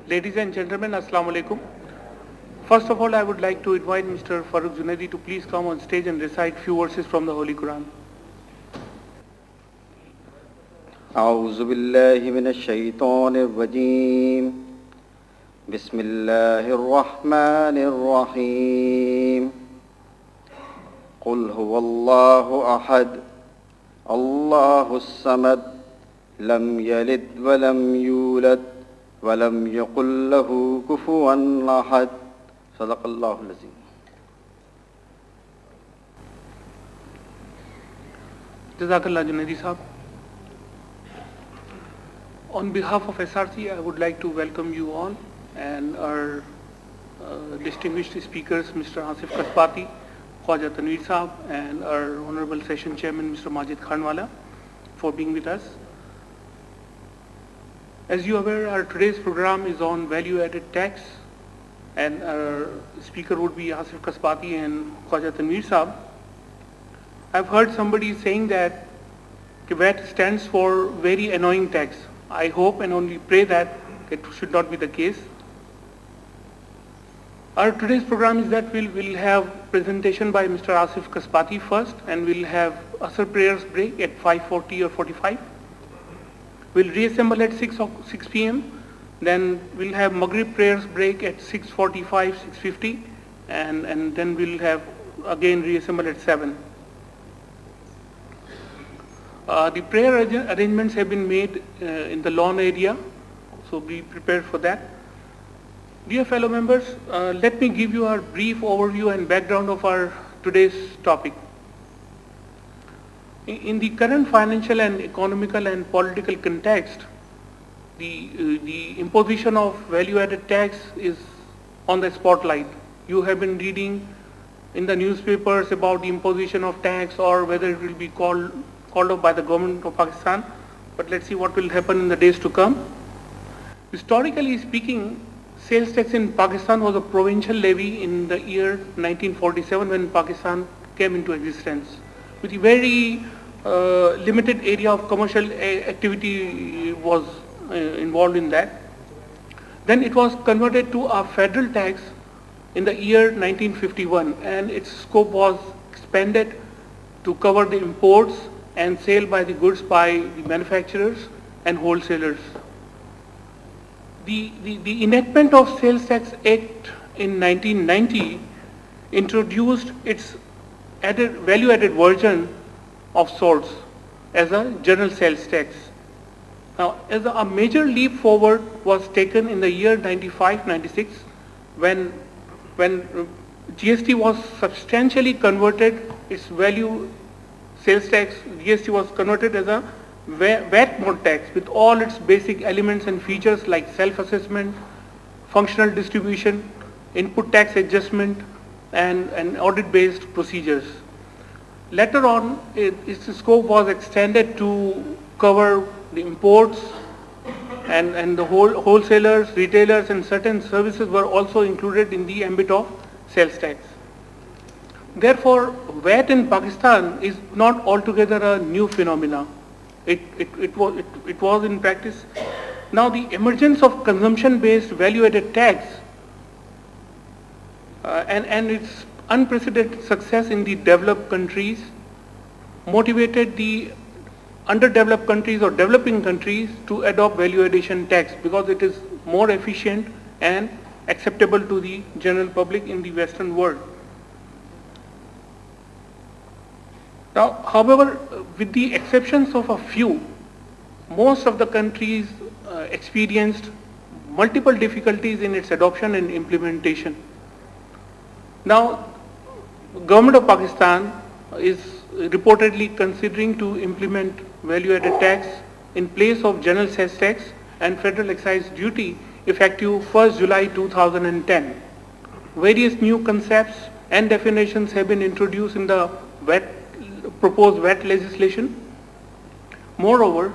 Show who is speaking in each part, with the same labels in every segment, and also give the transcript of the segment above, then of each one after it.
Speaker 1: Ladies and gentlemen, Assalamu alaikum. First of all, I would like to invite Mr. Farooq Junaidi to please come on stage and recite few verses from the Holy Quran.
Speaker 2: أعوذ بالله من الشيطان الرجيم بسم الله الرحمن الرحيم قل هو الله أحد الله الصمد لم يلد ولم يولد ولم يقل له كفوا أحد صدق الله العظيم.
Speaker 1: Jazakallah Junaidi Sahab. On behalf of SRC, I would like to welcome you all and our distinguished speakers, Mr. Asif Kasbati, Khwaja Tanveer Sahab, and our Honorable Session Chairman, Mr. Majid Khanwala, for being with us. As you are aware, our today's program is on value-added tax, and our speaker would be Asif Kasbati and Khwaja Tanveer Sahab. I've heard somebody saying that VAT stands for very annoying tax. I hope and only pray that it should not be the case. Our today's program is that we'll have presentation by Mr. Asif Kasbati first, and we'll have Asr prayers break at 5:40 or 45. We'll reassemble at 6 p.m. Then we'll have Maghrib prayers break at 6:45, 6:50, and then we'll have again reassemble at 7. The prayer arrangements have been made in the lawn area, so be prepared for that. Dear fellow members, let me give you a brief overview and background of our today's topic. In the current financial and economical and political context, the imposition of value-added tax is on the spotlight. You have been reading in the newspapers about the imposition of tax, or whether it will be called off by the government of Pakistan, but let's see what will happen in the days to come. Historically speaking, sales tax in Pakistan was a provincial levy in the year 1947 when Pakistan came into existence, with a very limited area of commercial activity was involved in that. Then it was converted to a federal tax in the year 1951, and its scope was expanded to cover the imports and sale by the goods by the manufacturers and wholesalers. The enactment of Sales Tax Act in 1990 introduced its value-added version of sorts as a general sales tax. Now, as a major leap forward was taken in the year 95-96 when GST was substantially converted, its value sales tax, GST was converted as a VAT mode tax with all its basic elements and features like self-assessment, functional distribution, input tax adjustment, and audit-based procedures. Later on, its scope was extended to cover the imports, and the wholesalers, retailers, and certain services were also included in the ambit of sales tax. Therefore, VAT in Pakistan is not altogether a new phenomena. It was in practice. Now, the emergence of consumption-based value-added tax and its unprecedented success in the developed countries motivated the underdeveloped countries or developing countries to adopt value addition tax because it is more efficient and acceptable to the general public in the Western world. Now, however, with the exceptions of a few, most of the countries experienced multiple difficulties in its adoption and implementation. Now, Government of Pakistan is reportedly considering to implement value-added tax in place of general sales tax and federal excise duty effective 1st July 2010. Various new concepts and definitions have been introduced in the proposed VAT legislation. Moreover,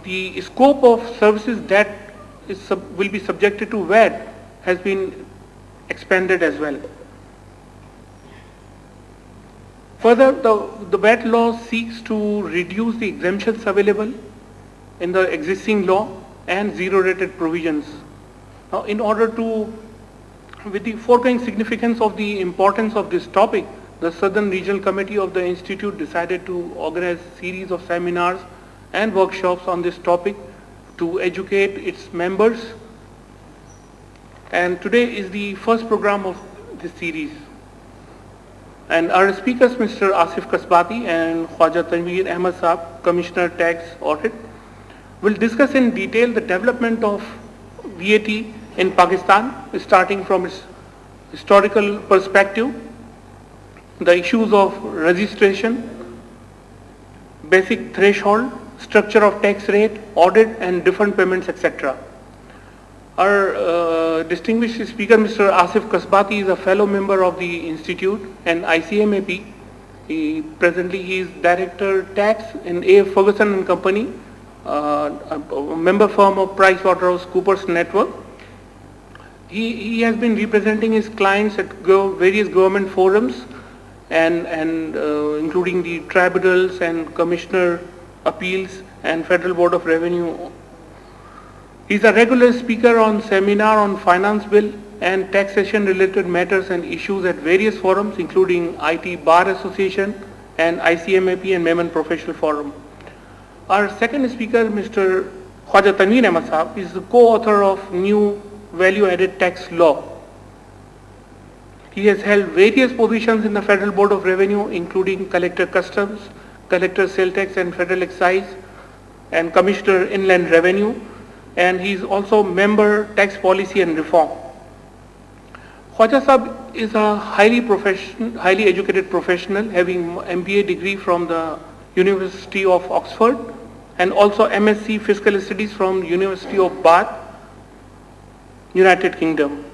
Speaker 1: the scope of services that will be subjected to VAT has been expanded as well. Further, the VAT law seeks to reduce the exemptions available in the existing law and zero-rated provisions. Now, in order to, with the foregoing significance of the importance of this topic, the Southern Regional Committee of the Institute decided to organize a series of seminars and workshops on this topic to educate its members. And today is the first program of this series. And our speakers, Mr. Asif Kasbati and Khwaja Tanveer Ahmad Saab, Commissioner Tax Audit, will discuss in detail the development of VAT in Pakistan, starting from its historical perspective, the issues of registration, basic threshold, structure of tax rate, audit and different payments, etc. Our distinguished speaker, Mr. Asif Kasbati, is a fellow member of the Institute and ICMAP. Presently he is Director Tax in A.F. Ferguson and Company, a member firm of PricewaterhouseCoopers Network. He has been representing his clients at various government forums and including the tribunals and commissioner appeals and Federal Board of Revenue. He's a regular speaker on seminar on finance bill and taxation related matters and issues at various forums, including IT Bar Association and ICMAP and Mehman Professional Forum. Our second speaker, Mr. Khwaja Tanveer Ahmad Saab, is the co-author of new value-added tax law. He has held various positions in the Federal Board of Revenue, including Collector Customs, Collector Sale Tax and Federal Excise, and Commissioner Inland Revenue, and he is also member Tax Policy and Reform. Khwaja Saab is a highly educated professional, having MBA degree from the University of Oxford and also MSc Fiscal Studies from University of Bath, United Kingdom.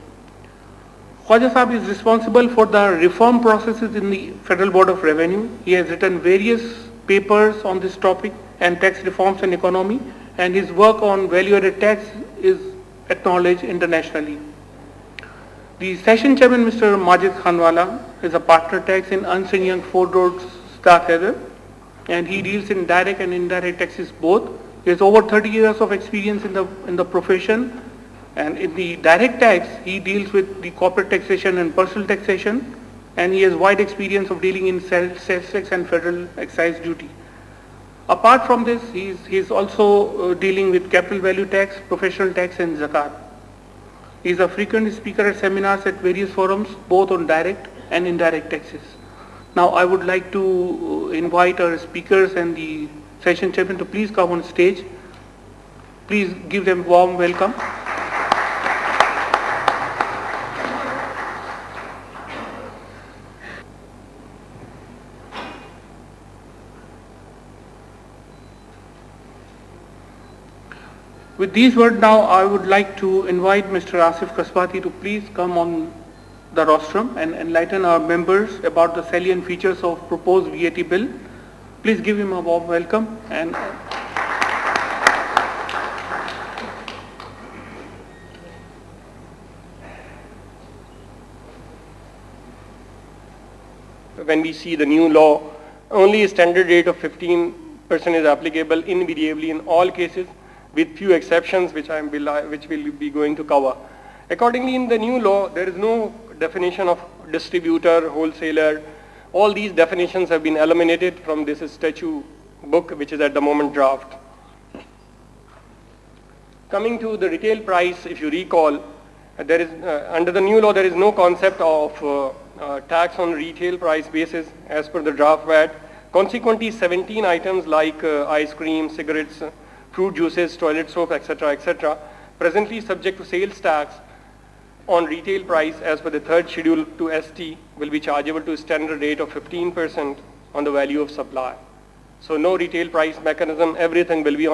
Speaker 1: Khwaja Saab is responsible for the reform processes in the Federal Board of Revenue. He has written various papers on this topic and tax reforms and economy, and his work on value-added tax is acknowledged internationally. The session chairman, Mr. Majid Khanwala, is a partner tax in Ernst & Young Ford Road, Starkheather, and he deals in direct and indirect taxes both. He has over 30 years of experience in the profession, and in the direct tax, he deals with the corporate taxation and personal taxation, and he has wide experience of dealing in sales tax and federal excise duty. Apart from this, he is also dealing with capital value tax, professional tax and zakat. He is a frequent speaker at seminars at various forums, both on direct and indirect taxes. Now I would like to invite our speakers and the session chairman to please come on stage. Please give them a warm welcome. With these words now, I would like to invite Mr. Asif Kasbati to please come on the rostrum and enlighten our members about the salient features of proposed VAT bill. Please give him a warm welcome. And
Speaker 3: when we see the new law, only a standard rate of 15% is applicable invariably in all cases, with few exceptions which we'll be going to cover. Accordingly, in the new law, there is no definition of distributor, wholesaler. All these definitions have been eliminated from this statute book, which is at the moment draft. Coming to the retail price, if you recall, there is under the new law there is no concept of tax on retail price basis as per the draft VAT. Consequently, 17 items like ice cream, cigarettes, fruit juices, toilet soap, etc., presently subject to sales tax on retail price as per the third schedule to ST will be chargeable to a standard rate of 15% on the value of supply. So no retail price mechanism, everything will be on